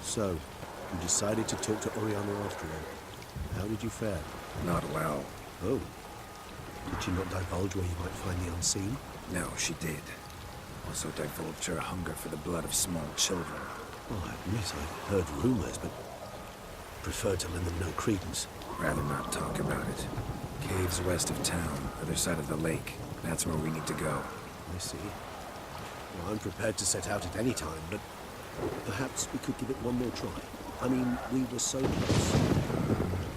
So, you decided to talk to Oriana after all. How did you fare? Not well. Oh. Did she not divulge where you might find the unseen? No, she did. Also divulged her hunger for the blood of small children. Well, I admit I'd heard rumors, but preferred to lend them no credence. Rather not talk about it. Caves west of town, other side of the lake. That's where we need to go. I see. Well, I'm prepared to set out at any time, but perhaps we could give it one more try. I mean, we were so close.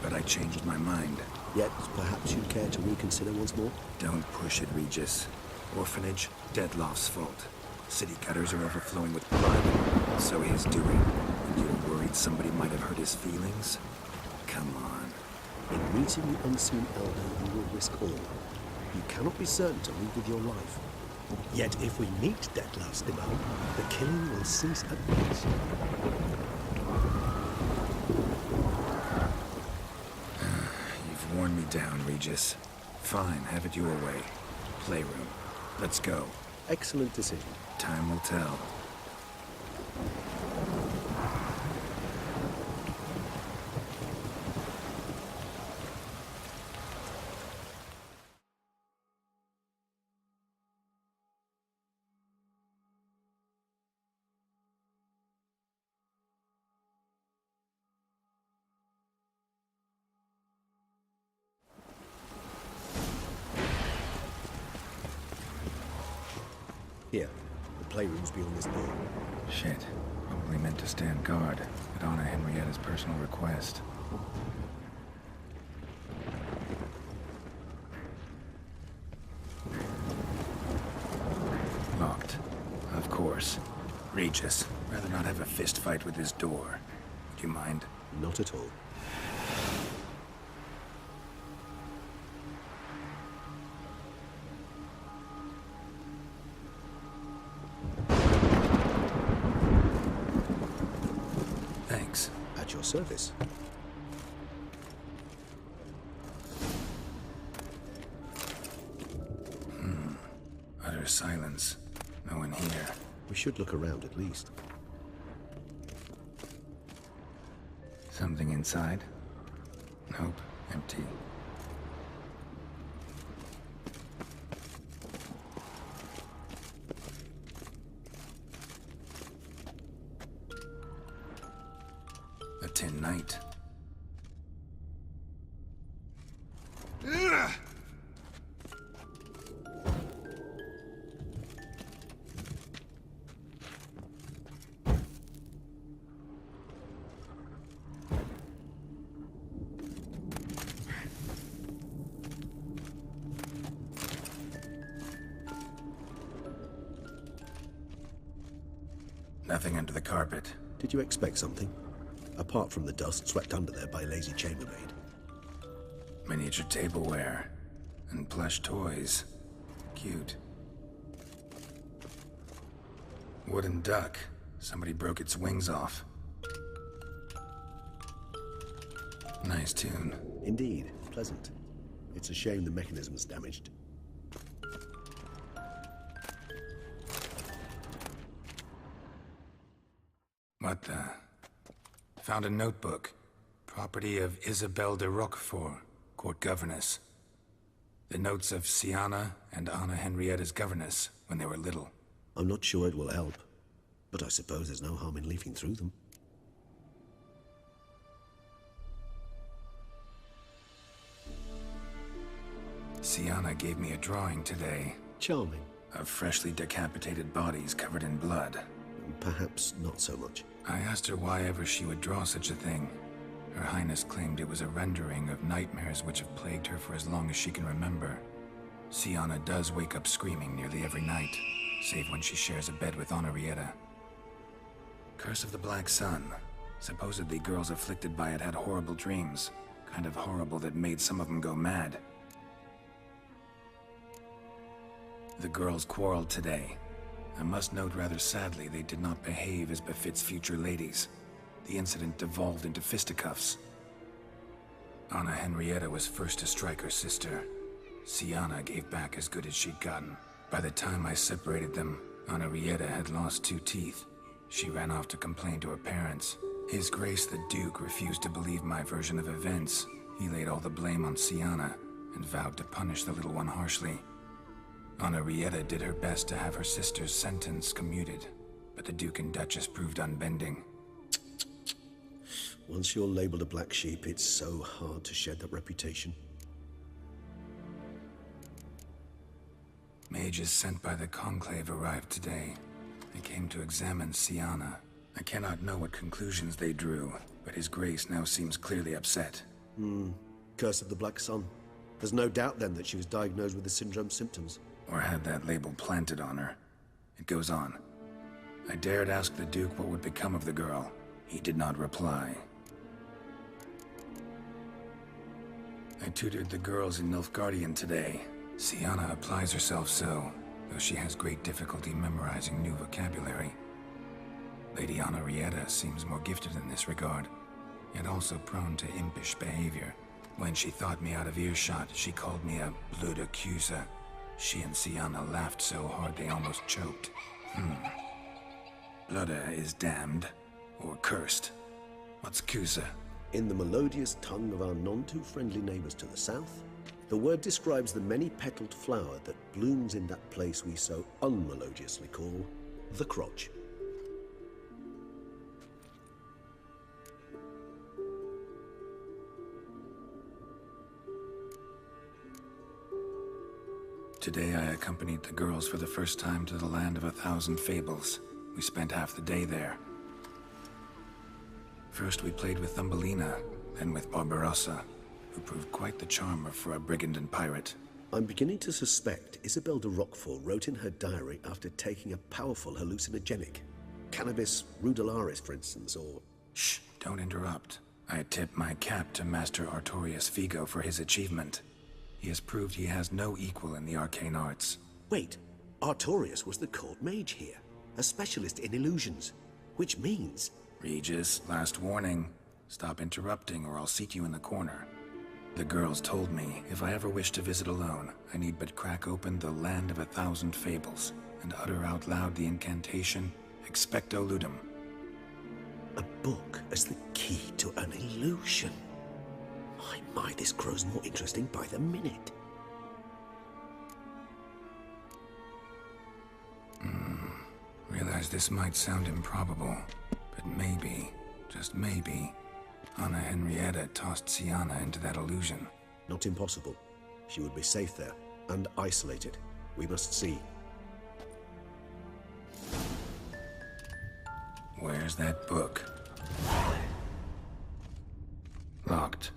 But I changed my mind. Yet, perhaps you'd care to reconsider once more? Don't push it, Regis. Orphanage, Deadloff's fault. City gutters are overflowing with blood. So his doing. And you're worried somebody might have hurt his feelings? Come on. In meeting the unseen elder, you will risk all. You cannot be certain to leave with your life. Yet if we meet Deadloff's demand, the killing will cease at once. You've worn me down, Regis. Fine, have it your way. Playroom. Let's go. Excellent decision. Time will tell. Here, the playroom's beyond this door. Shit. Probably meant to stand guard, at Anna Henrietta's personal request. Locked. Of course. Regis, rather not have a fist fight with this door. Do you mind? Not at all. Thanks. At your service. Utter silence. No one here. We should look around at least. Something inside? Nope. Empty. A tin knight. Nothing under the carpet. Did you expect something? Apart from the dust swept under there by a lazy chambermaid. Miniature tableware. And plush toys. Cute. Wooden duck. Somebody broke its wings off. Nice tune. Indeed, pleasant. It's a shame the mechanism's damaged. What the? Found a notebook. Property of Isabelle de Roquefort, court governess. The notes of Sienna and Anna Henrietta's governess when they were little. I'm not sure it will help, but I suppose there's no harm in leafing through them. Sienna gave me a drawing today. Charming. Of freshly decapitated bodies covered in blood. Perhaps not so much. I asked her why ever she would draw such a thing. Her Highness claimed it was a rendering of nightmares which have plagued her for as long as she can remember. Sienna does wake up screaming nearly every night, save when she shares a bed with Henrietta. Curse of the Black Sun. Supposedly girls afflicted by it had horrible dreams. Kind of horrible that made some of them go mad. The girls quarreled today. I must note rather sadly they did not behave as befits future ladies. The incident devolved into fisticuffs. Anna Henrietta was first to strike her sister. Sienna gave back as good as she'd gotten. By the time I separated them, Henrietta had lost 2 teeth. She ran off to complain to her parents. His Grace the Duke refused to believe my version of events. He laid all the blame on Sienna and vowed to punish the little one harshly. Henrietta did her best to have her sister's sentence commuted, but the Duke and Duchess proved unbending. Once you're labeled a black sheep, it's so hard to shed that reputation. Mages sent by the Conclave arrived today. They came to examine Sienna. I cannot know what conclusions they drew, but His Grace now seems clearly upset. Curse of the Black Sun. There's no doubt then that she was diagnosed with the syndrome symptoms. Or had that label planted on her. It goes on. I dared ask the Duke what would become of the girl. He did not reply. I tutored the girls in Nilfgaardian today. Sienna applies herself so, though she has great difficulty memorizing new vocabulary. Lady Henrietta seems more gifted in this regard, yet also prone to impish behavior. When she thought me out of earshot, she called me a blood accuser. She and Sienna laughed so hard they almost choked. Blooda is damned, or cursed. What's Cusa? In the melodious tongue of our none-too-friendly neighbors to the south, the word describes the many-petaled flower that blooms in that place we so unmelodiously call the crotch. Today I accompanied the girls for the first time to the land of 1,000 fables. We spent half the day there. First we played with Thumbelina, then with Barbarossa, who proved quite the charmer for a brigand and pirate. I'm beginning to suspect Isabel de Roquefort wrote in her diary after taking a powerful hallucinogenic. Cannabis rudularis, for instance, or... Shh, don't interrupt. I tip my cap to Master Artorius Figo for his achievement. He has proved he has no equal in the arcane arts. Wait, Artorius was the court mage here, a specialist in illusions, which means... Regis, last warning. Stop interrupting or I'll seat you in the corner. The girls told me if I ever wish to visit alone, I need but crack open the land of 1,000 fables and utter out loud the incantation, Expecto Ludum. A book as the key to an illusion. My, this grows more interesting by the minute. Realize this might sound improbable, but maybe, just maybe, Anna Henrietta tossed Sienna into that illusion. Not impossible. She would be safe there, and isolated. We must see. Where's that book? Locked.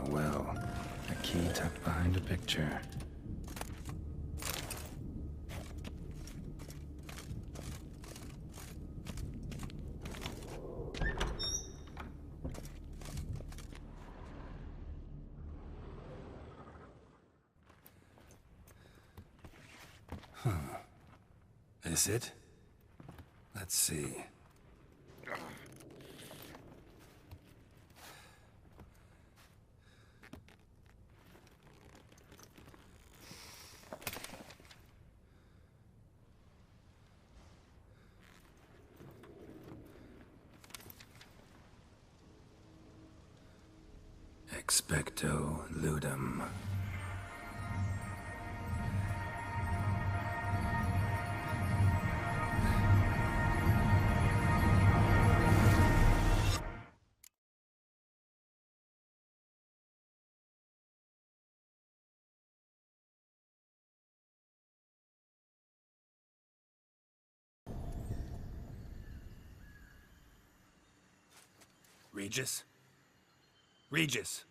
Well, a key tucked behind a picture. This it? Let's see. Expecto Ludum. Regis? Regis!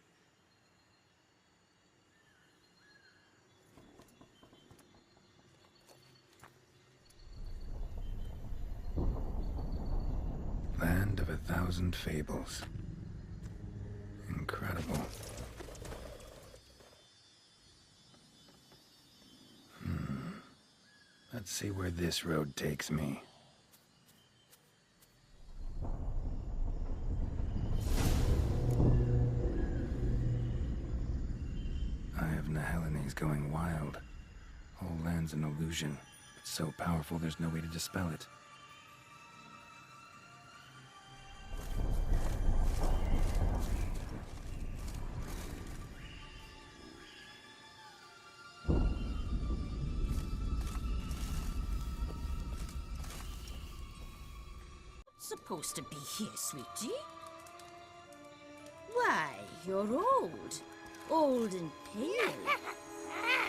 Land of 1,000 fables. Incredible. Let's see where this road takes me. Eye of Nehelenese going wild. Whole land's an illusion. It's so powerful there's no way to dispel it. Supposed to be here, sweetie? Why, you're old. Old and pale.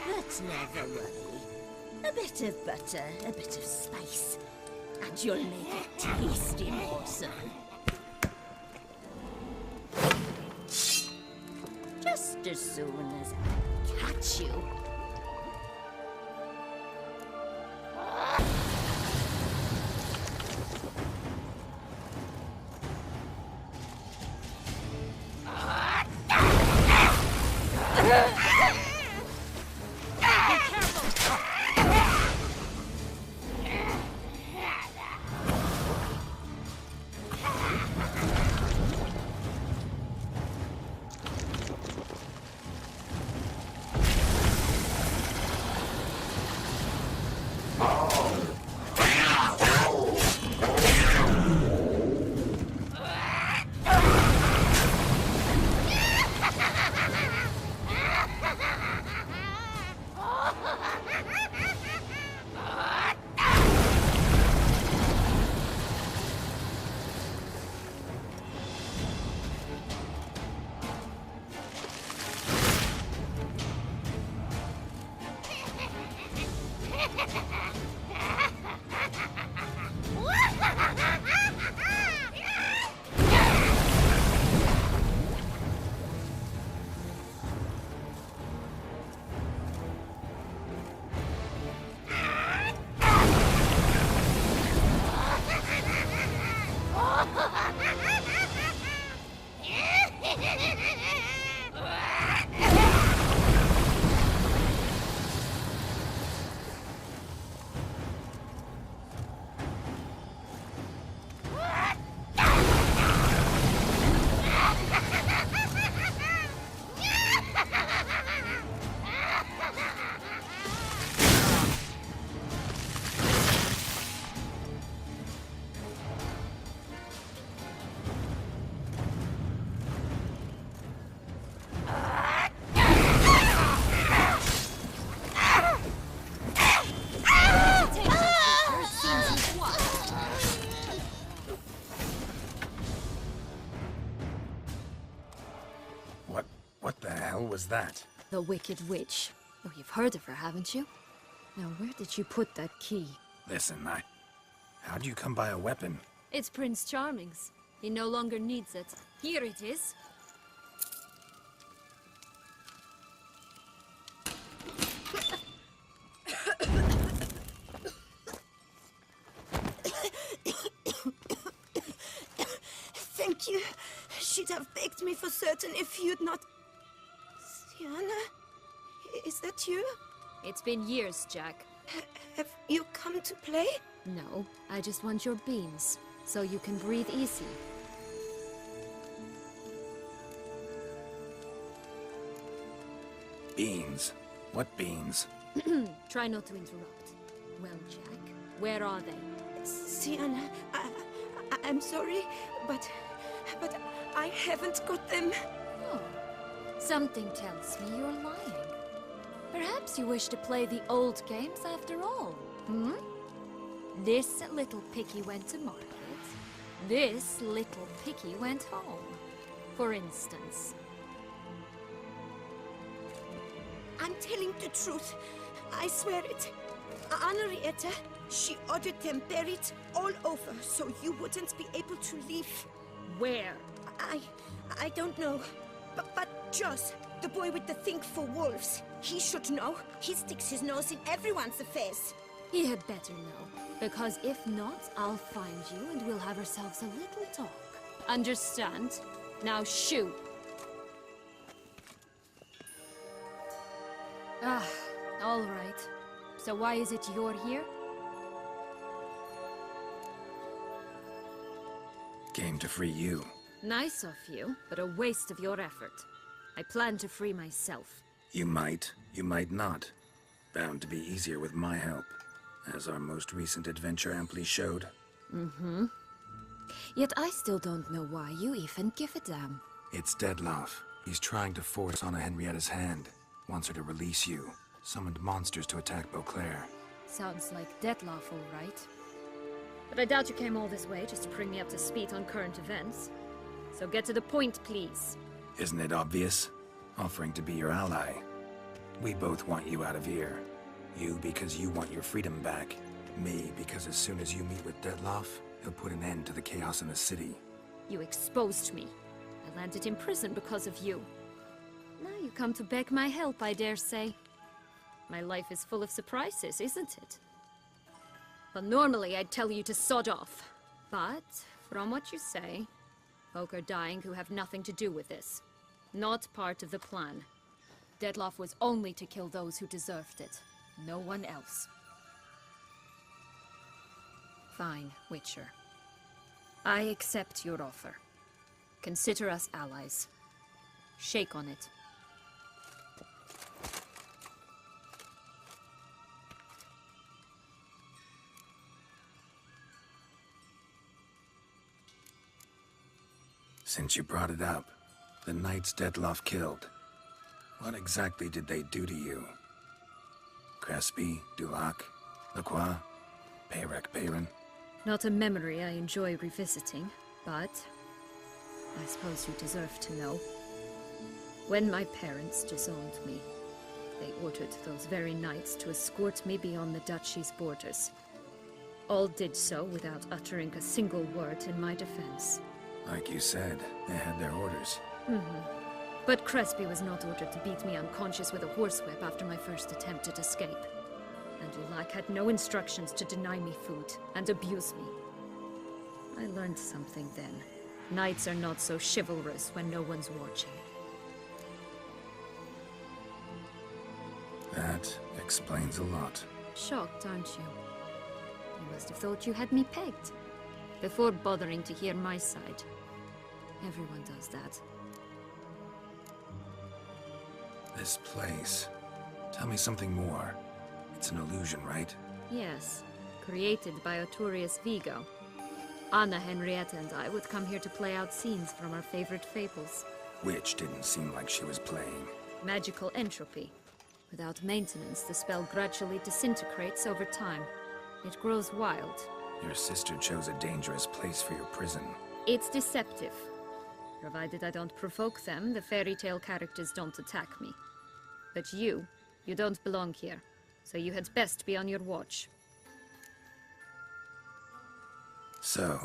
But never worry. A bit of butter, a bit of spice, and you'll make a tasty morsel. Just as soon as I catch you. What the hell was that? The Wicked Witch. Oh, you've heard of her, haven't you? Now, where did you put that key? Listen, how'd you come by a weapon? It's Prince Charming's. He no longer needs it. Here it is. Thank you. She'd have begged me for certain if you'd not... Sienna? Is that you? It's been years, Jack. Have you come to play? No, I just want your beans, so you can breathe easy. Beans? What beans? Try not to interrupt. Well, Jack, where are they? Sienna, I'm sorry, but I haven't got them. Oh, something tells me you're lying. Perhaps you wish to play the old games after all, hmm? This little picky went to market. This little picky went home, for instance. I'm telling the truth. I swear it. Henrietta, she ordered them buried all over so you wouldn't be able to leave. Where? I don't know. But Joss, the boy with the thing for wolves, he should know. He sticks his nose in everyone's affairs. He had better know, because if not, I'll find you and we'll have ourselves a little talk. Understand? Now shoo! Ah, all right. So why is it you're here? Came to free you. Nice of you, but a waste of your effort. I plan to free myself. You might not. Bound to be easier with my help, as our most recent adventure amply showed. Mm-hmm. Yet I still don't know why you even give a damn. It's Dettlaff. He's trying to force Anna Henrietta's hand. Wants her to release you. Summoned monsters to attack Beauclair. Sounds like Dettlaff, all right. But I doubt you came all this way just to bring me up to speed on current events. So get to the point, please. Isn't it obvious? Offering to be your ally. We both want you out of here. You because you want your freedom back. Me because as soon as you meet with Dettlaff, he'll put an end to the chaos in the city. You exposed me. I landed in prison because of you. Now you come to beg my help, I dare say. My life is full of surprises, isn't it? Well, normally I'd tell you to sod off. But, from what you say, folk are dying who have nothing to do with this. Not part of the plan. Dettlaff was only to kill those who deserved it. No one else. Fine, Witcher. I accept your offer. Consider us allies. Shake on it. Since you brought it up, the knights Dettlaff killed. What exactly did they do to you? Crespi, Dulac, Lacroix, Peyran? Not a memory I enjoy revisiting, but I suppose you deserve to know. When my parents disowned me, they ordered those very knights to escort me beyond the duchy's borders. All did so without uttering a single word in my defense. Like you said, they had their orders. But Crespi was not ordered to beat me unconscious with a horsewhip after my first attempt at escape. And Dulac had no instructions to deny me food and abuse me. I learned something then. Knights are not so chivalrous when no one's watching. That explains a lot. Shocked, aren't you? You must have thought you had me pegged. Before bothering to hear my side. Everyone does that. This place. Tell me something more. It's an illusion, right? Yes. Created by Arturius Vigo. Anna Henrietta and I would come here to play out scenes from our favorite fables. Which didn't seem like she was playing. Magical entropy. Without maintenance, the spell gradually disintegrates over time. It grows wild. Your sister chose a dangerous place for your prison. It's deceptive. Provided I don't provoke them, the fairy tale characters don't attack me. But you don't belong here. So you had best be on your watch. So,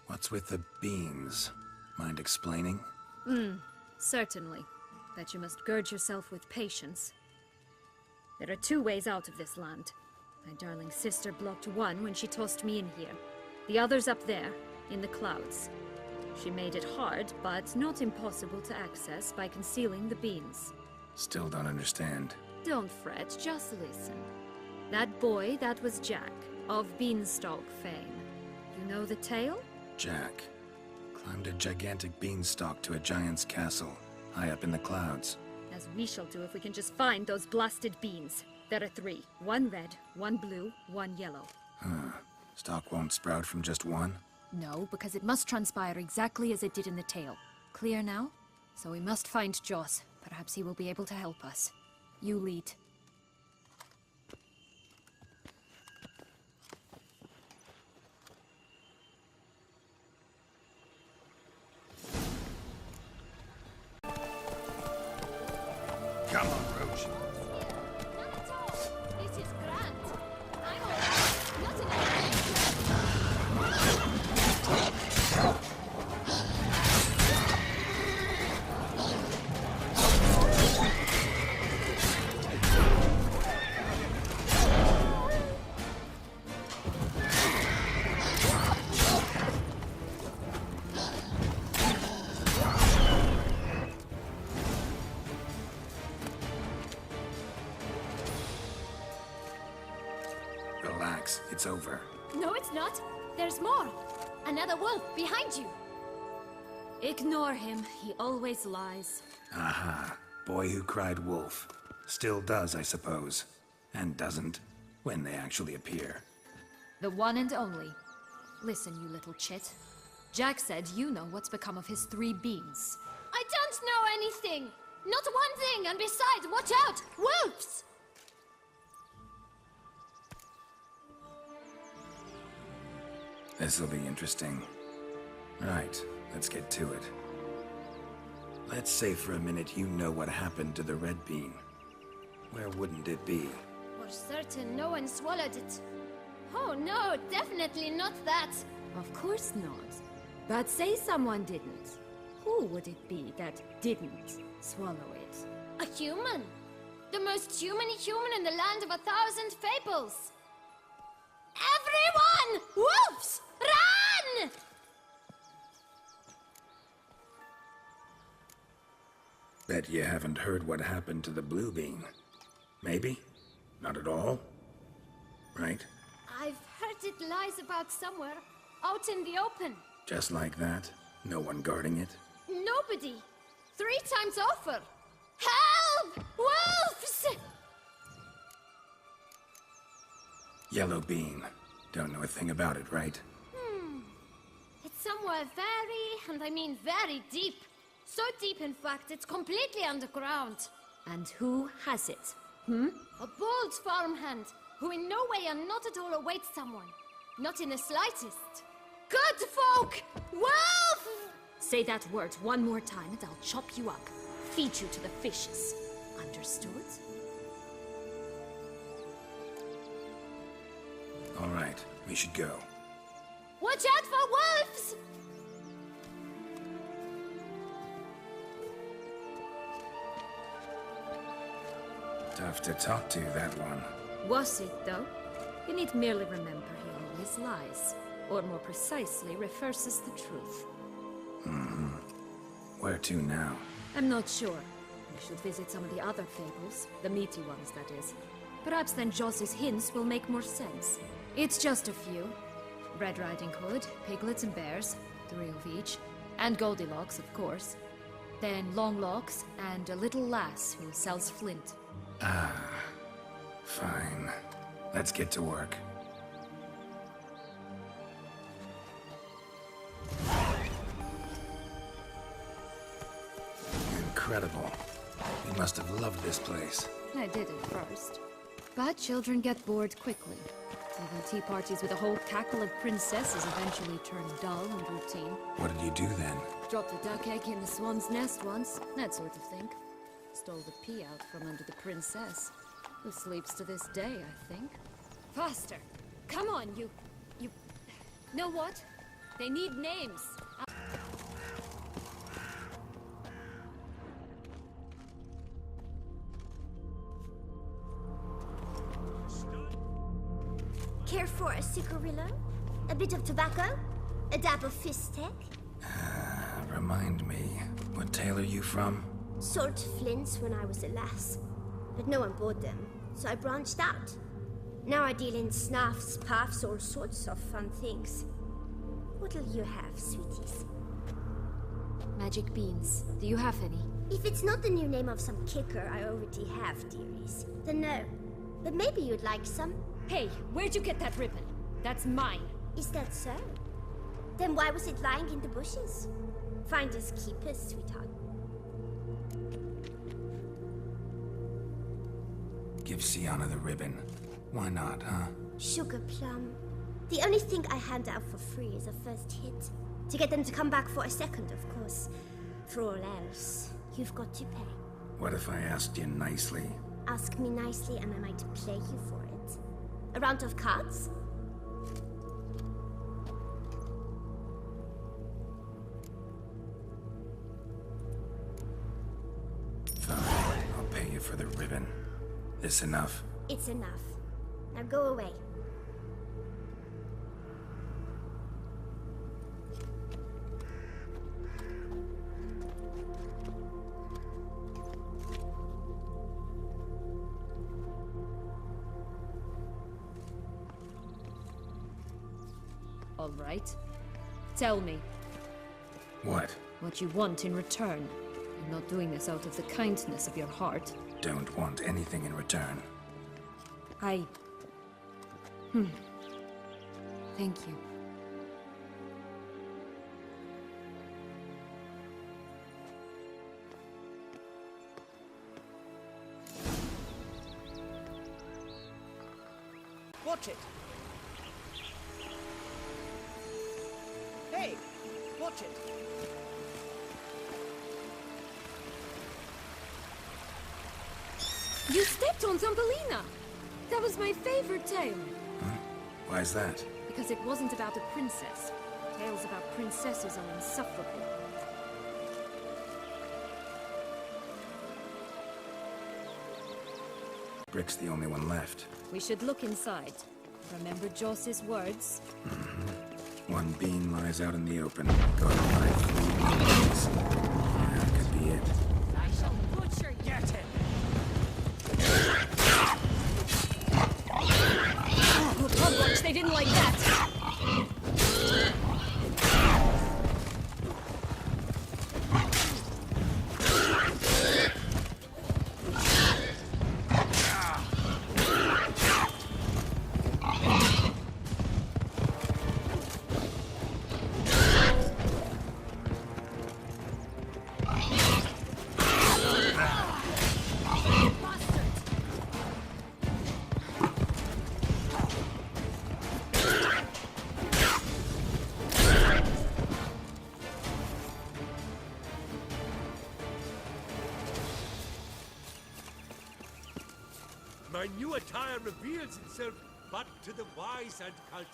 what's with the beans? Mind explaining? Certainly. But you must gird yourself with patience. There are two ways out of this land. My darling sister blocked one when she tossed me in here. The other's up there, in the clouds. She made it hard, but not impossible to access by concealing the beans. Still don't understand. Don't fret, just listen. That boy, that was Jack, of Beanstalk fame. You know the tale? Jack climbed a gigantic beanstalk to a giant's castle, high up in the clouds. As we shall do if we can just find those blasted beans. There are 3. 1 red, 1 blue, 1 yellow. Stalk won't sprout from just one? No, because it must transpire exactly as it did in the tale. Clear now? So we must find Joss. Perhaps he will be able to help us. You lead. Come on, Roach. Not at all. This is grand. I'm all right. Not enough. Relax, it's over. No, it's not. There's more. Another wolf behind you! Ignore him. He always lies. Aha. Boy who cried wolf. Still does, I suppose. And doesn't, when they actually appear. The one and only. Listen, you little chit. Jack said you know what's become of his 3 beans. I don't know anything! Not one thing, and besides, watch out! Wolves! This'll be interesting. Right, let's get to it. Let's say for a minute you know what happened to the red bean. Where wouldn't it be? For certain, no one swallowed it. Oh no, definitely not that. Of course not. But say someone didn't. Who would it be that didn't swallow it? A human. The most human in the land of 1,000 fables. Everyone! Wolves! Run! Bet you haven't heard what happened to the blue bean. Maybe? Not at all? Right? I've heard it lies about somewhere, out in the open. Just like that? No one guarding it? Nobody. 3 times over. Help! Wolves! Yellow bean. Don't know a thing about it, right? It's somewhere very, and I mean very deep. So deep, in fact, it's completely underground. And who has it? A bold farmhand, who in no way and not at all awaits someone. Not in the slightest. Good folk! Wolf! Say that word one more time and I'll chop you up. Feed you to the fishes. Understood? All right, we should go. Watch out for wolves! Tough to talk to, that one. Was it, though? You need merely remember he always lies. Or more precisely, reverses the truth. Where to now? I'm not sure. We should visit some of the other fables. The meaty ones, that is. Perhaps then Joss's hints will make more sense. It's just a few. Red Riding Hood, piglets and bears, 3 of each. And Goldilocks, of course. Then Longlocks, and a little lass who sells flint. Fine. Let's get to work. Incredible. You must have loved this place. I did at first. But children get bored quickly. Even tea parties with a whole cackle of princesses eventually turn dull and routine. What did you do then? Dropped a duck egg in the swan's nest once, that sort of thing. Stole the pea out from under the princess, who sleeps to this day, I think. Faster! Come on, you... Know what? They need names. Care for a cigarillo? A bit of tobacco? A dab of fistek? Remind me, what tale are you from? Sold flints when I was a lass. But no one bought them, so I branched out. Now I deal in snuffs, puffs, all sorts of fun things. What'll you have, sweeties? Magic beans. Do you have any? If it's not the new name of some kicker I already have, dearies, then no. But maybe you'd like some? Hey, where'd you get that ribbon? That's mine. Is that so? Then why was it lying in the bushes? Finders keepers, sweetheart. Give Sienna the ribbon. Why not, huh? Sugar plum. The only thing I hand out for free is a first hit. To get them to come back for a second, of course. For all else, you've got to pay. What if I asked you nicely? Ask me nicely and I might play you for it. A round of cards? Fine, I'll pay you for the ribbon. This enough? It's enough. Now go away. All right. Tell me. What? What you want in return. I'm not doing this out of the kindness of your heart. Don't want anything in return. Thank you. Watch it. Hey, watch it. You stepped on Thumbelina! That was my favorite tale. Huh? Why is that? Because it wasn't about a princess. Tales about princesses are insufferable. Brick's the only one left. We should look inside. Remember Joss's words? One bean lies out in the open. Go to life. That could be it. I shall butcher you. Get him! Oh, Publix, they didn't like that. My new attire reveals itself but to the wise and cultivated.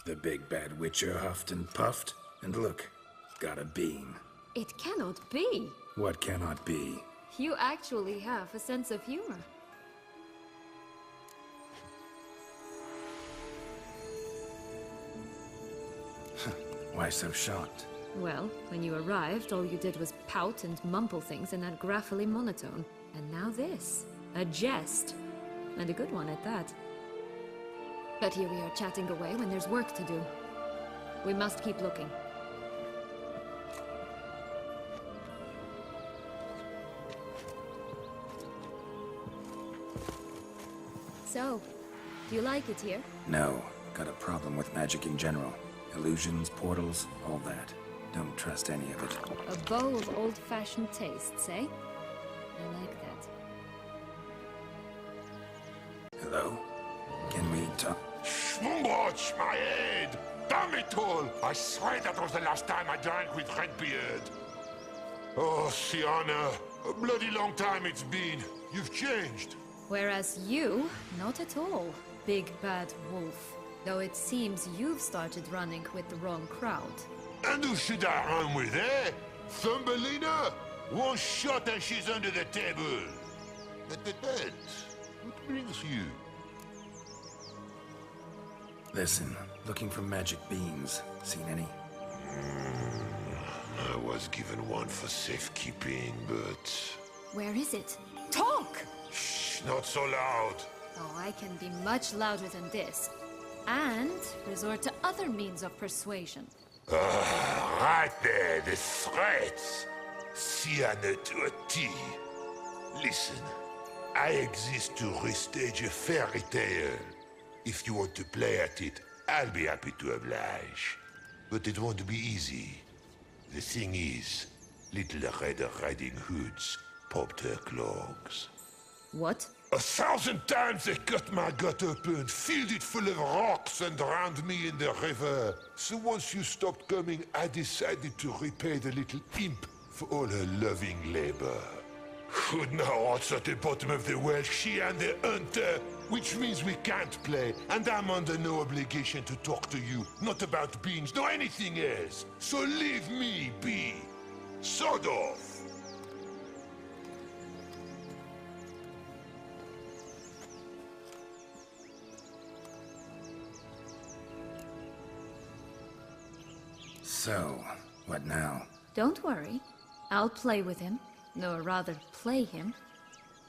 The big bad Witcher huffed and puffed, and look, got a bean. It cannot be. What cannot be? You actually have a sense of humor. Why so shocked? Well, when you arrived, all you did was pout and mumble things in that graphically monotone. And now this. A jest. And a good one at that. But here we are chatting away when there's work to do. We must keep looking. So, do you like it here? No. Got a problem with magic in general. Illusions, portals, all that. Don't trust any of it. A bow of old-fashioned tastes, eh? I like that. Hello? Can we talk? Watch my head! Damn it all! I swear that was the last time I drank with Redbeard. Oh, Sienna, a bloody long time it's been. You've changed. Whereas you, not at all, big bad wolf. Though it seems you've started running with the wrong crowd. And who should I run with, eh? Thumbelina? One shot and she's under the table. But, what brings you? Listen, looking for magic beans. Seen any? I was given one for safekeeping, but... Where is it? Talk! Shh, not so loud. Oh, I can be much louder than this. And resort to other means of persuasion. Right there, the threats. Sienna to a T. Listen, I exist to restage a fairy tale. If you want to play at it, I'll be happy to oblige. But it won't be easy. The thing is, little Red Riding Hoods popped her clogs. What? 1,000 times they cut my gut open, filled it full of rocks and drowned me in the river. So once you stopped coming, I decided to repay the little imp for all her loving labor. Who'd know what's at the bottom of the well? She and the hunter, which means we can't play, and I'm under no obligation to talk to you, not about beans, nor anything else. So leave me be. Sod off. So, what now? Don't worry. I'll play with him. Or rather, play him.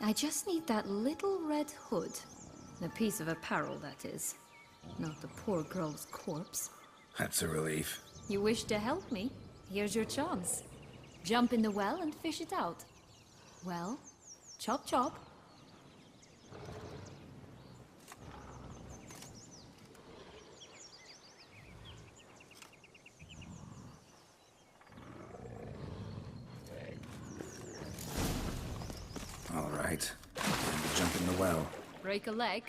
I just need that little red hood. A piece of apparel, that is. Not the poor girl's corpse. That's a relief. You wish to help me? Here's your chance. Jump in the well and fish it out. Well, chop chop. All right. Time to jump in the well. Break a leg.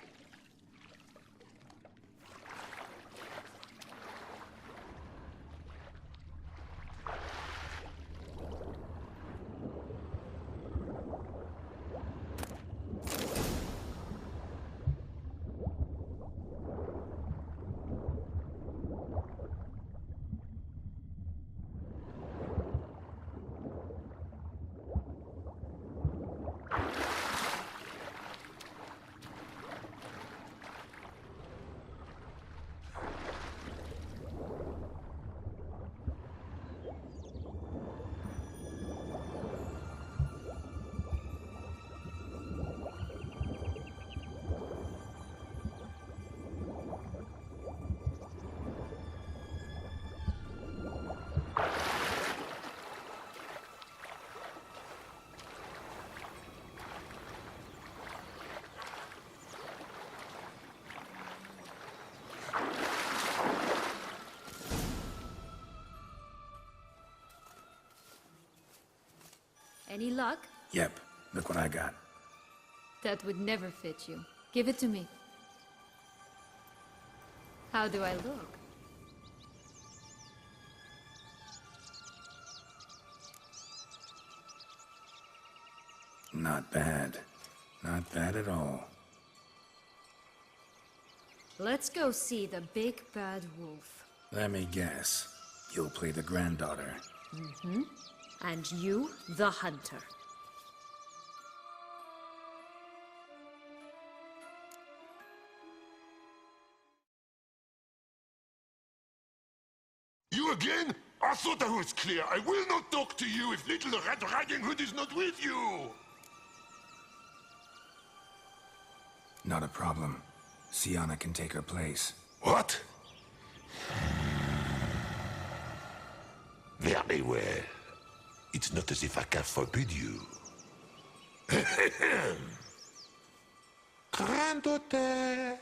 Any luck? Yep, look what I got. That would never fit you. Give it to me. How do I look? Not bad. Not bad at all. Let's go see the big bad wolf. Let me guess. You'll play the granddaughter. Mm-hmm. And you, the hunter. You again? I thought I was clear. I will not talk to you if little Red Riding Hood is not with you! Not a problem. Sienna can take her place. What? Very well. It's not as if I can forbid you. Granddaughter,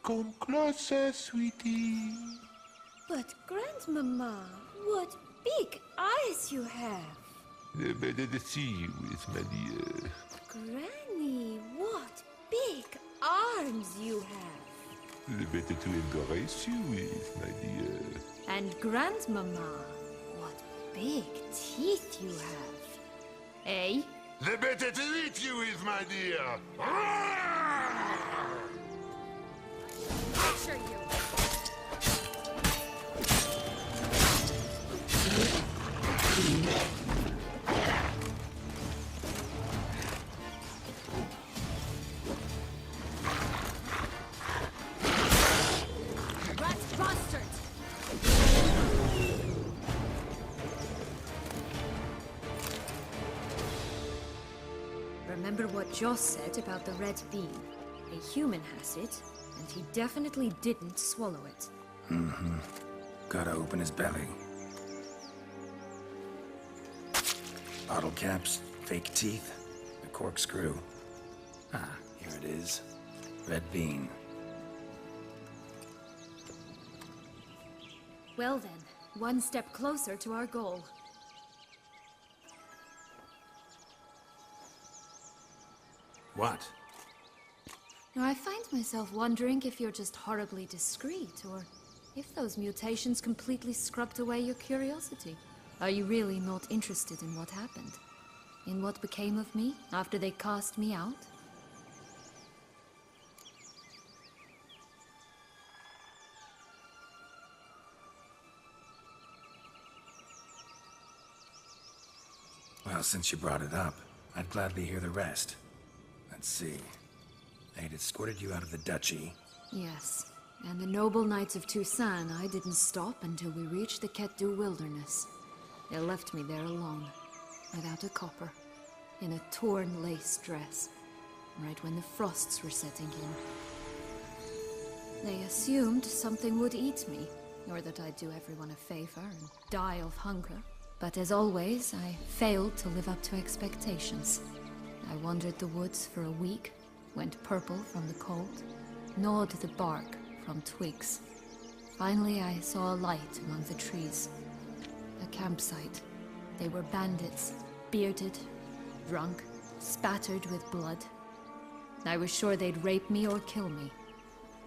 come closer, sweetie. But Grandmama, what big eyes you have! The better to see you with, my dear. Granny, what big arms you have! The better to embrace you with, my dear. And Grandmama, what big teeth you have. Eh? The better to eat you with, my dear. Sure you. Remember what Joss said about the red bean? A human has it, and he definitely didn't swallow it. Mm-hmm. Gotta open his belly. Bottle caps, fake teeth, a corkscrew. Ah, here it is. Red bean. Well then, one step closer to our goal. What? Now, I find myself wondering if you're just horribly discreet, or if those mutations completely scrubbed away your curiosity. Are you really not interested in what happened? In what became of me after they cast me out? Well, since you brought it up, I'd gladly hear the rest. Let's see. They'd escorted you out of the duchy. Yes. And the noble knights of Toussaint, I didn't stop until we reached the Ketdu wilderness. They left me there alone, without a copper, in a torn lace dress, right when the frosts were setting in. They assumed something would eat me, or that I'd do everyone a favor and die of hunger. But as always, I failed to live up to expectations. I wandered the woods for a week, went purple from the cold, gnawed the bark from twigs. Finally, I saw a light among the trees. A campsite. They were bandits, bearded, drunk, spattered with blood. I was sure they'd rape me or kill me.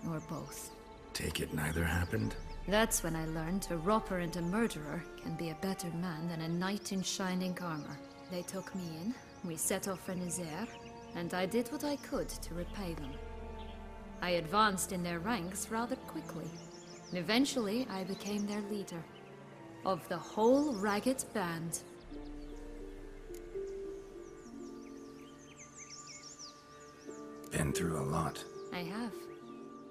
Or both. Take it neither happened? That's when I learned a robber and a murderer can be a better man than a knight in shining armor. They took me in, we set off for Nazaire, and I did what I could to repay them. I advanced in their ranks rather quickly. Eventually, I became their leader. Of the whole ragged band. Been through a lot. I have.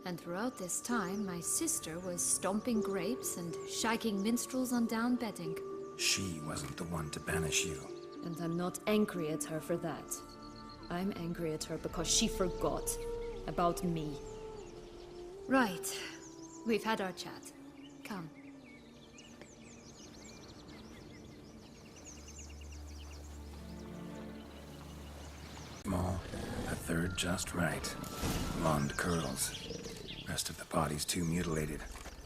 And throughout this time, my sister was stomping grapes and shagging minstrels on down bedding. She wasn't the one to banish you. And I'm not angry at her for that. I'm angry at her because she forgot about me. Right. We've had our chat. Come. Small, a third just right. Blonde curls. Rest of the body's too mutilated.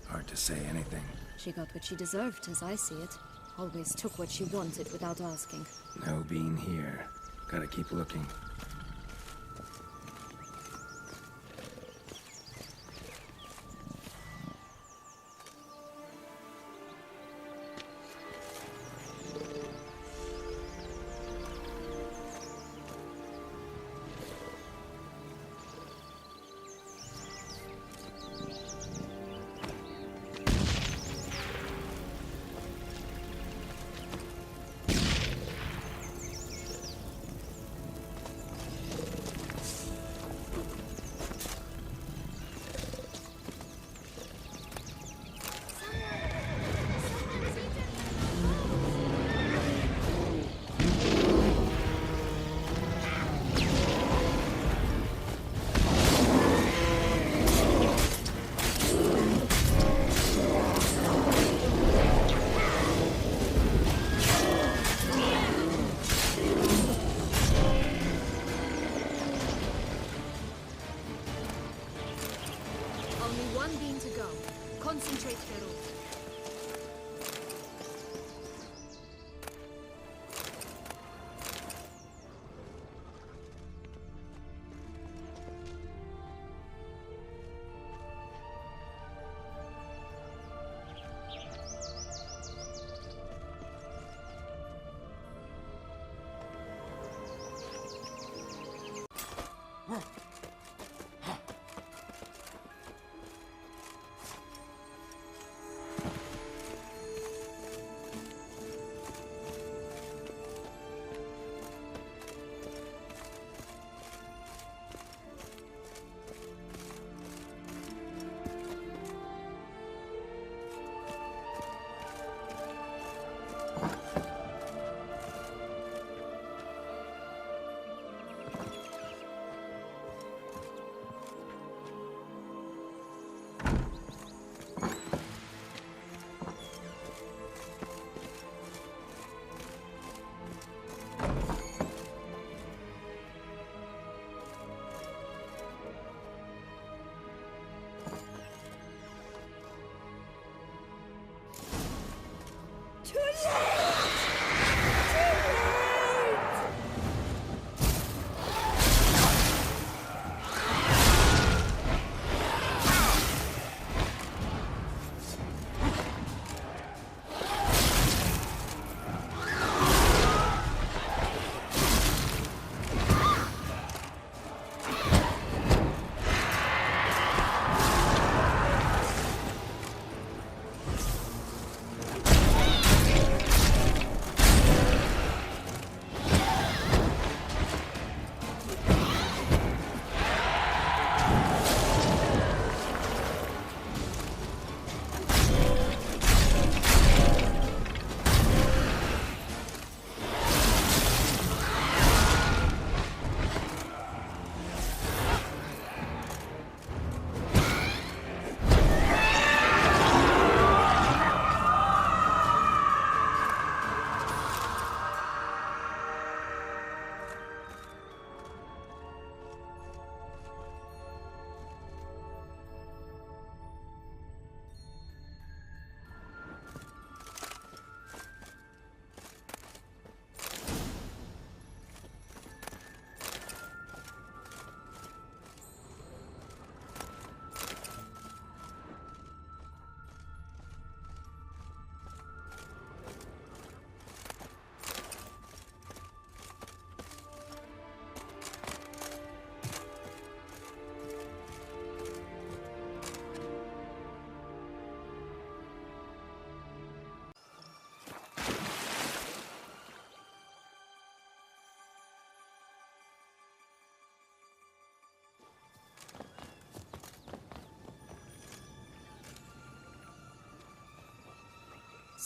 Hard to say anything. She got what she deserved, as I see it. Always took what she wanted without asking. No bean here. Gotta keep looking.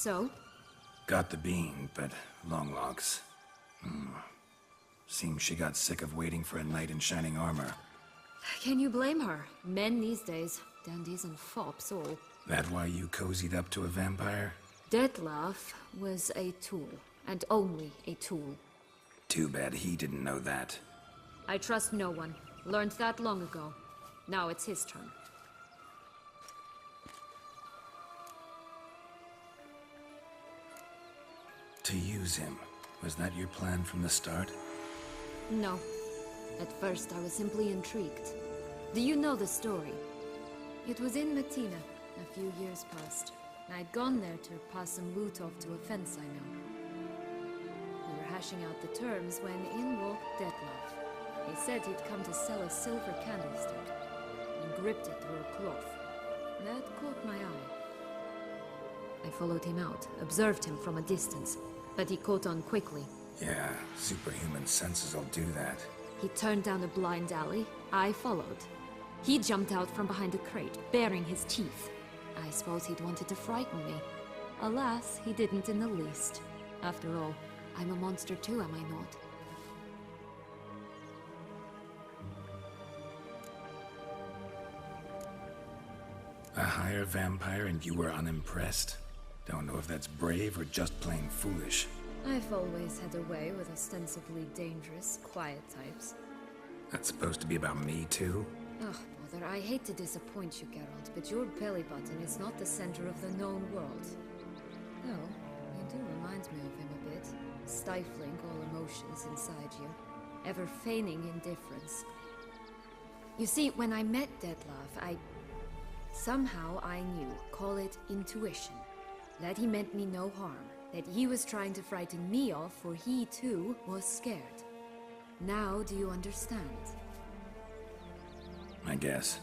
So? Got the bean, but long logs. Seems she got sick of waiting for a knight in shining armor. Can you blame her? Men these days, dandies and fops all. That why you cozied up to a vampire? Detlef was a tool, and only a tool. Too bad he didn't know that. I trust no one. Learned that long ago. Now it's his turn. To use him, was that your plan from the start? No. At first I was simply intrigued. Do you know the story? It was in Matina, a few years past. I'd gone there to pass some loot off to a fence I know. We were hashing out the terms when in walked Detlef. He said he'd come to sell a silver candlestick, and gripped it through a cloth. That caught my eye. I followed him out, observed him from a distance, but he caught on quickly. Yeah, superhuman senses will do that. He turned down a blind alley. I followed. He jumped out from behind a crate, baring his teeth. I suppose he'd wanted to frighten me. Alas, he didn't in the least. After all, I'm a monster too, am I not? A higher vampire and you were unimpressed? Don't know if that's brave or just plain foolish. I've always had a way with ostensibly dangerous, quiet types. That's supposed to be about me too? Ugh, bother, I hate to disappoint you, Geralt, but your belly button is not the center of the known world. Though, you do remind me of him a bit, stifling all emotions inside you, ever feigning indifference. You see, when I met Detlef, somehow I knew, call it intuition, that he meant me no harm, that he was trying to frighten me off, for he too was scared. Now do you understand? I guess.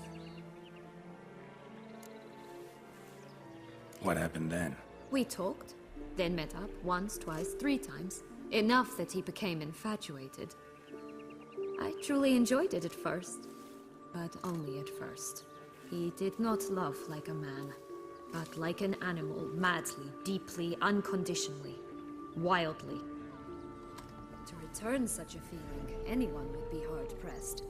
What happened then? We talked, then met up once, twice, 3 times. Enough that he became infatuated. I truly enjoyed it at first, but only at first. He did not love like a man, but like an animal, madly, deeply, unconditionally, wildly. To return such a feeling, anyone would be hard-pressed,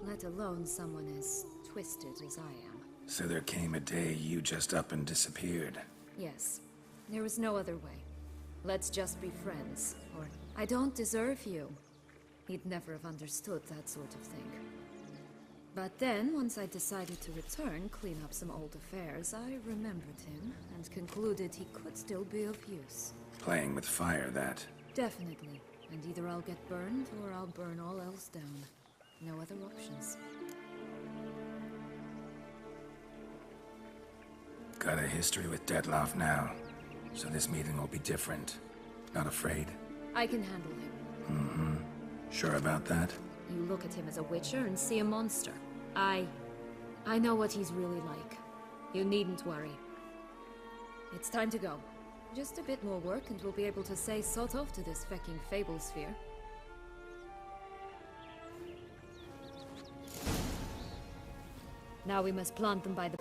let alone someone as twisted as I am. So there came a day you just up and disappeared. Yes, there was no other way. Let's just be friends, or I don't deserve you. He'd never have understood that sort of thing. But then, once I decided to return, clean up some old affairs, I remembered him, and concluded he could still be of use. Playing with fire, that. Definitely. And either I'll get burned, or I'll burn all else down. No other options. Got a history with Detlef now, so this meeting will be different. Not afraid? I can handle him. Sure about that? You look at him as a witcher and see a monster. I know what he's really like. You needn't worry. It's time to go. Just a bit more work and we'll be able to say sod off to this fecking fable sphere. Now we must plant them by the...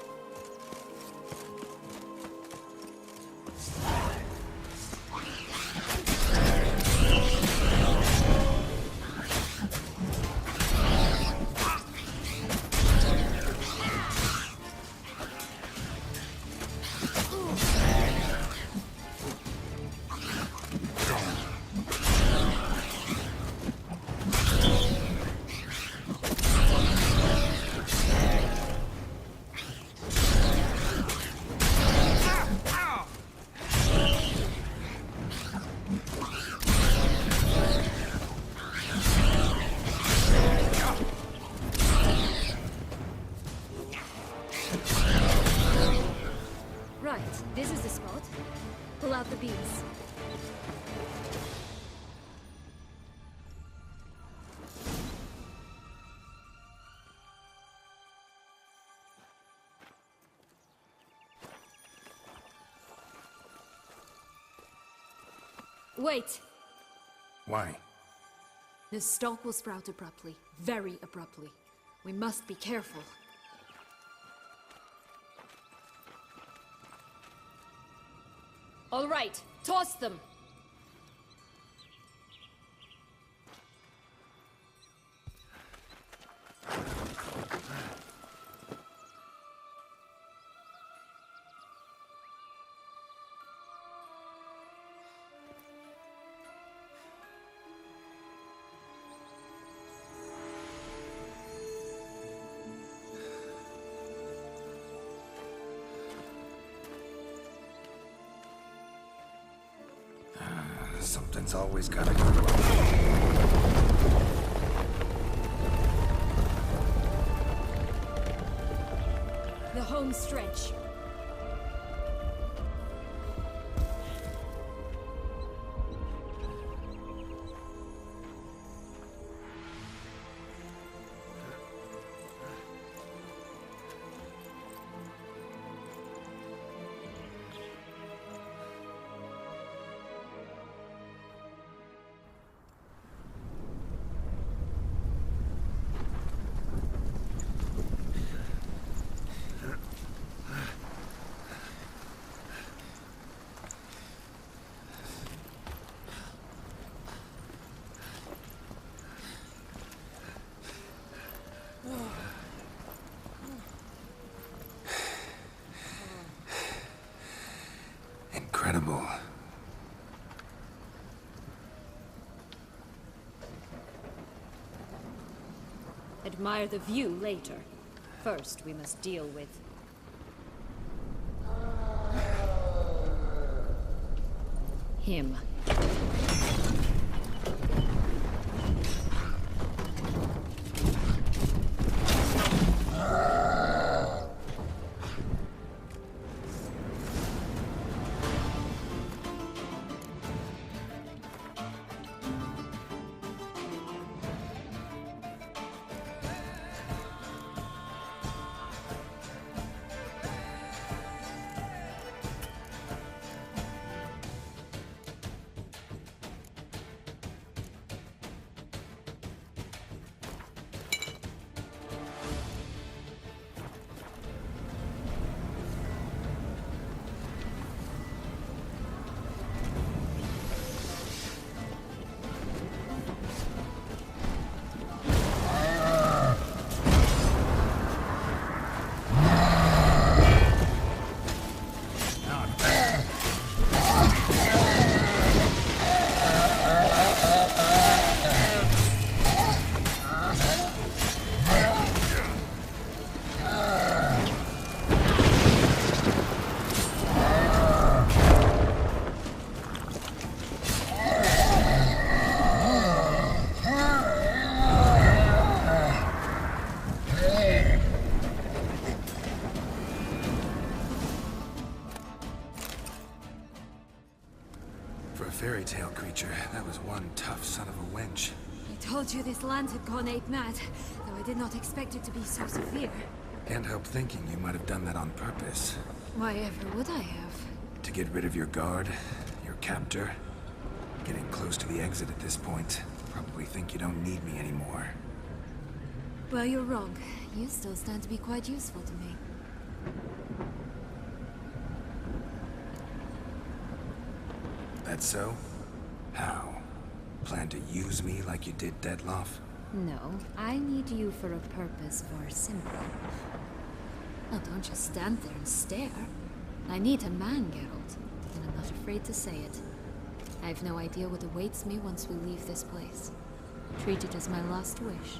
Right, this is the spot. Pull out the beams. Wait! Why? The stalk will sprout abruptly. Very abruptly. We must be careful. right. Toss them. Something's always gotta go wrong. The home stretch. Incredible. Admire the view later. First, we must deal with... him. Fairy tale creature. That was one tough son of a wench. I told you this land had gone ape mad, though I did not expect it to be so severe. Can't help thinking you might have done that on purpose. Why ever would I have? To get rid of your guard, your captor. Getting close to the exit at this point. Probably think you don't need me anymore. Well, you're wrong. You still stand to be quite useful to me. That so? How? Plan to use me like you did Dettloff? No, I need you for a purpose far simpler. Well, don't just stand there and stare. I need a man, Geralt, and I'm not afraid to say it. I have no idea what awaits me once we leave this place. Treat it as my last wish.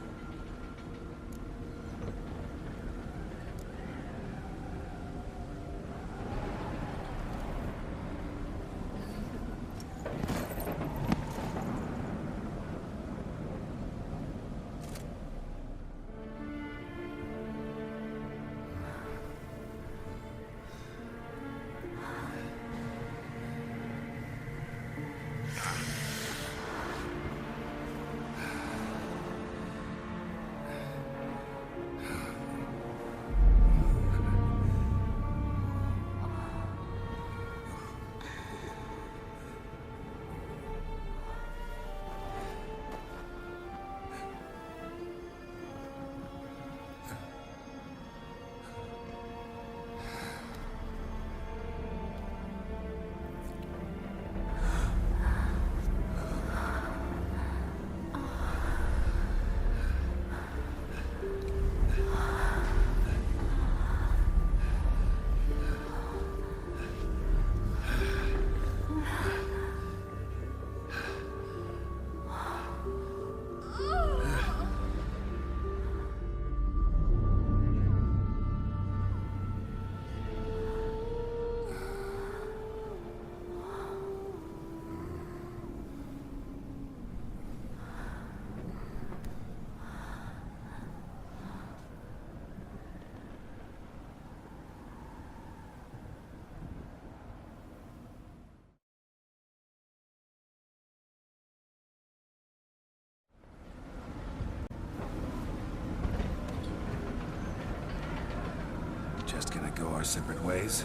our separate ways.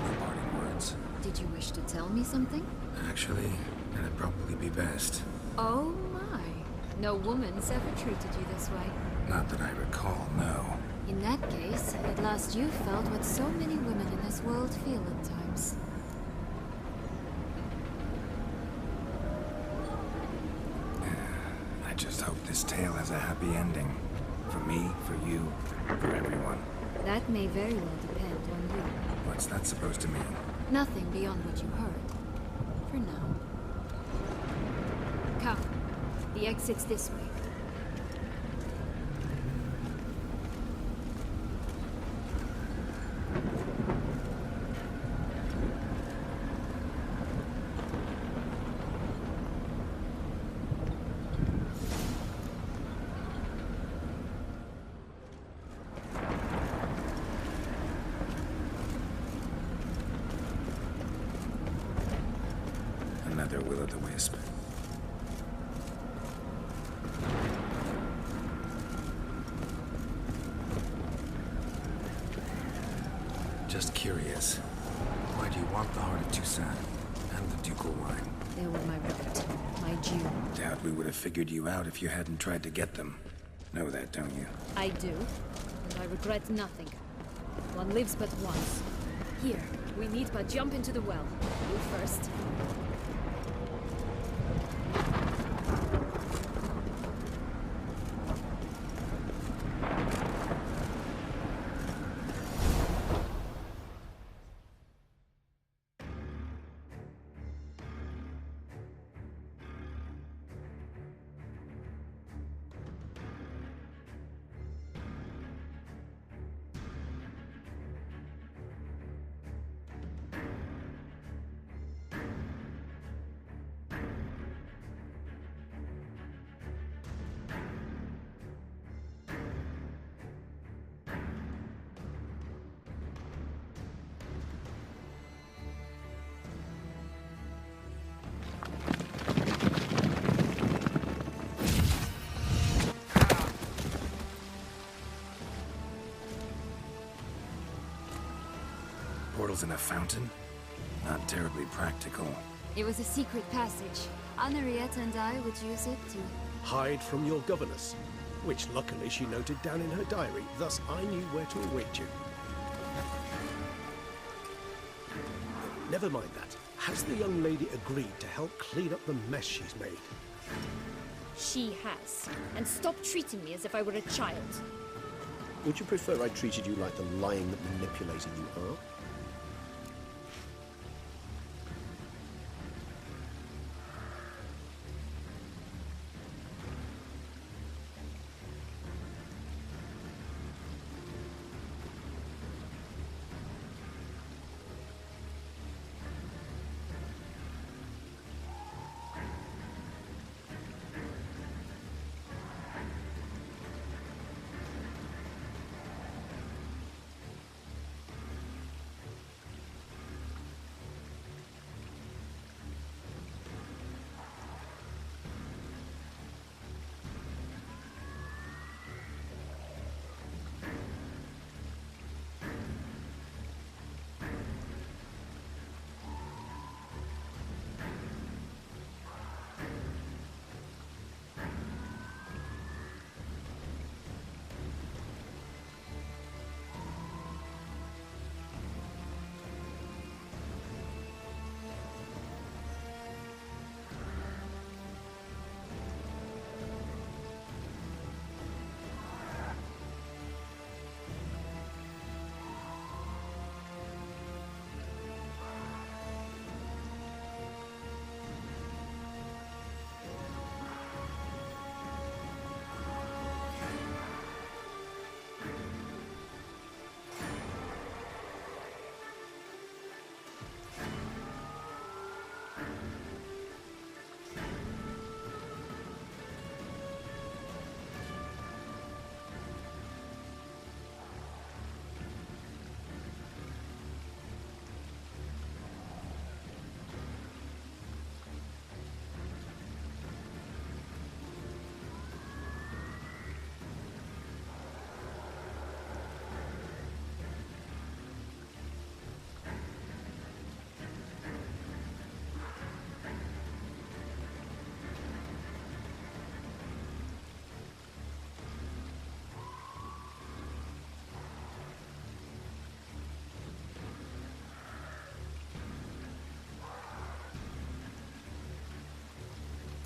No parting words. Did you wish to tell me something? Actually, that'd probably be best. Oh my. No woman's ever treated you this way. Not that I recall, no. In that case, at last you felt what so many women in this world feel at times. I just hope this tale has a happy ending. For me, for you, for everyone. That may very well depend on you. What's that supposed to mean? Nothing beyond what you heard. For now. Come. The exit's this way. Another will-o'-the-wisp. Just curious. Why do you want the heart of Toussaint and the ducal wine? They were my right, my due. Doubt we would have figured you out if you hadn't tried to get them. Know that, don't you? I do, and I regret nothing. One lives but once. Here, we need but jump into the well. You first. Portals in a fountain? Not terribly practical. It was a secret passage. Henriette and I would use it to... Hide from your governess, which luckily she noted down in her diary, thus I knew where to await you. Never mind that. Has the young lady agreed to help clean up the mess she's made? She has. And stop treating me as if I were a child. Would you prefer I treated you like the lying, manipulating you are?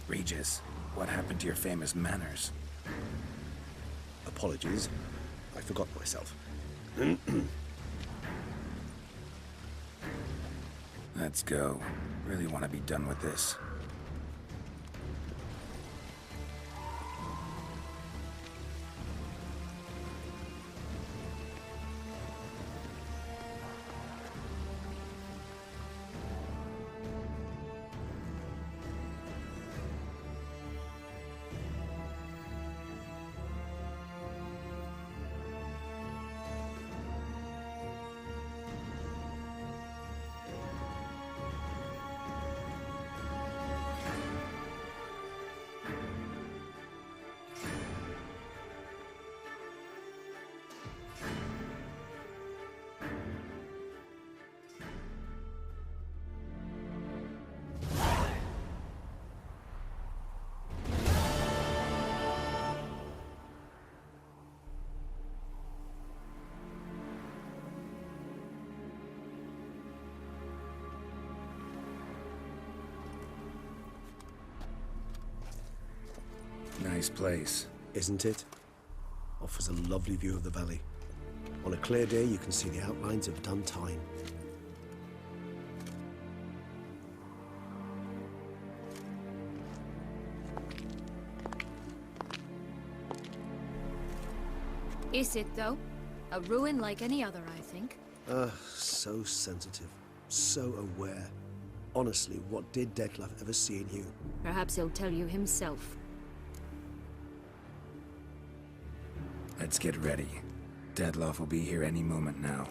Regis, what happened to your famous manners? Apologies. I forgot myself. Let's go. Really want to be done with this. Nice place. Isn't it? Offers a lovely view of the valley. On a clear day, you can see the outlines of done time. Is it, though? A ruin like any other, I think. So sensitive. So aware. Honestly, what did Detlef ever see in you? Perhaps he'll tell you himself. Let's get ready. Detlef will be here any moment now.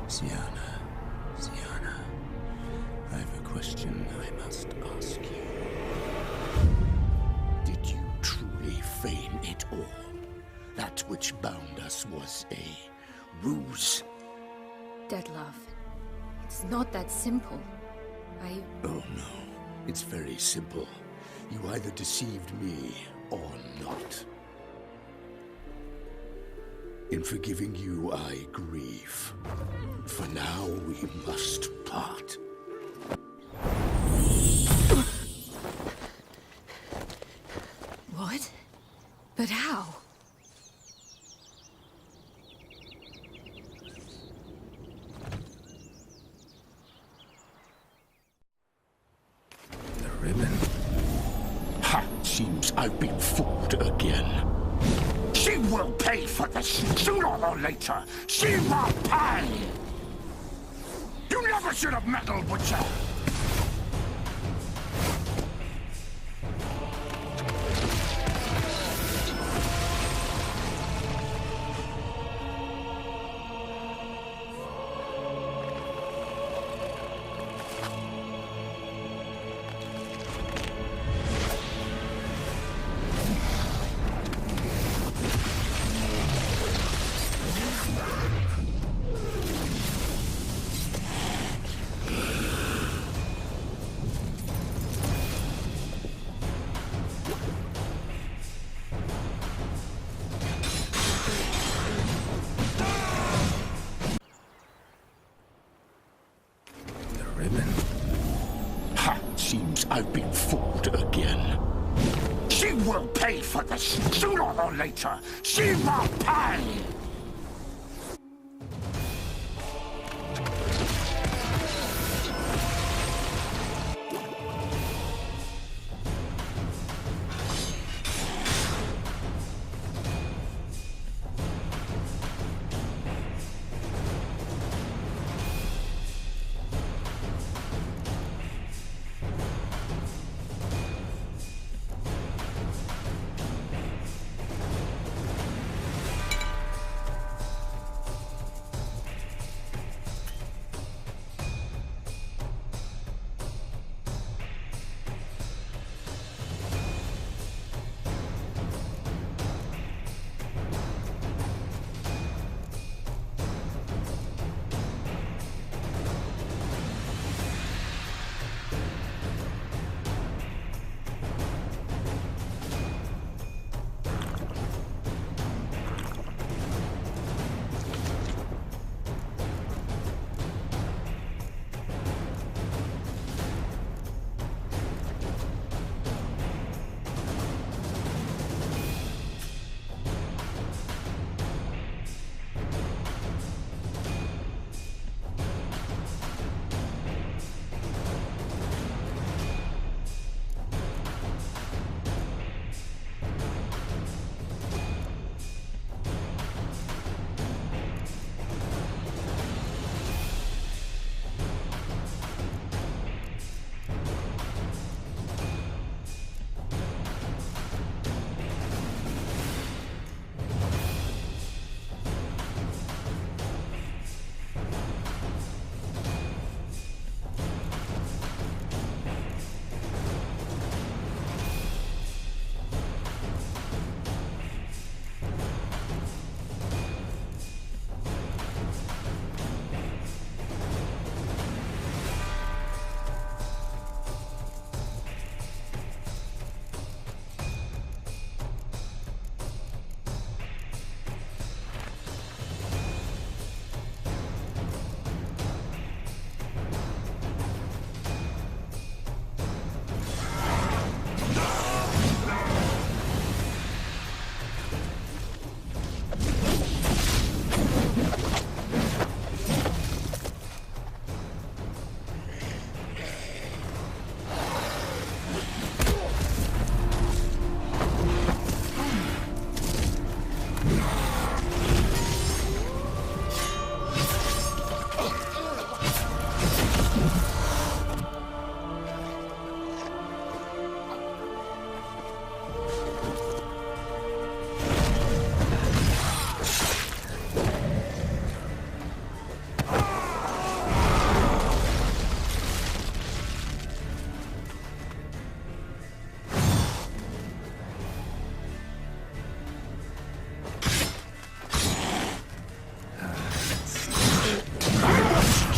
Sienna, I have a question I must ask you. Did you truly feign it all? That which bound us was a ruse? Detlef, it's not that simple. Oh no, it's very simple. You either deceived me or not. In forgiving you, I grieve. For now, we must part. What? But how? The ribbon. Ha! Seems I've been fooled again. She will pay for this, sooner or later. She will pay! You never should have meddled, Witcher! I've been fooled again. She will pay for this, sooner or later. She will pay!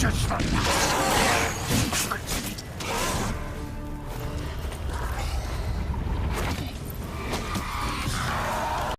is the last.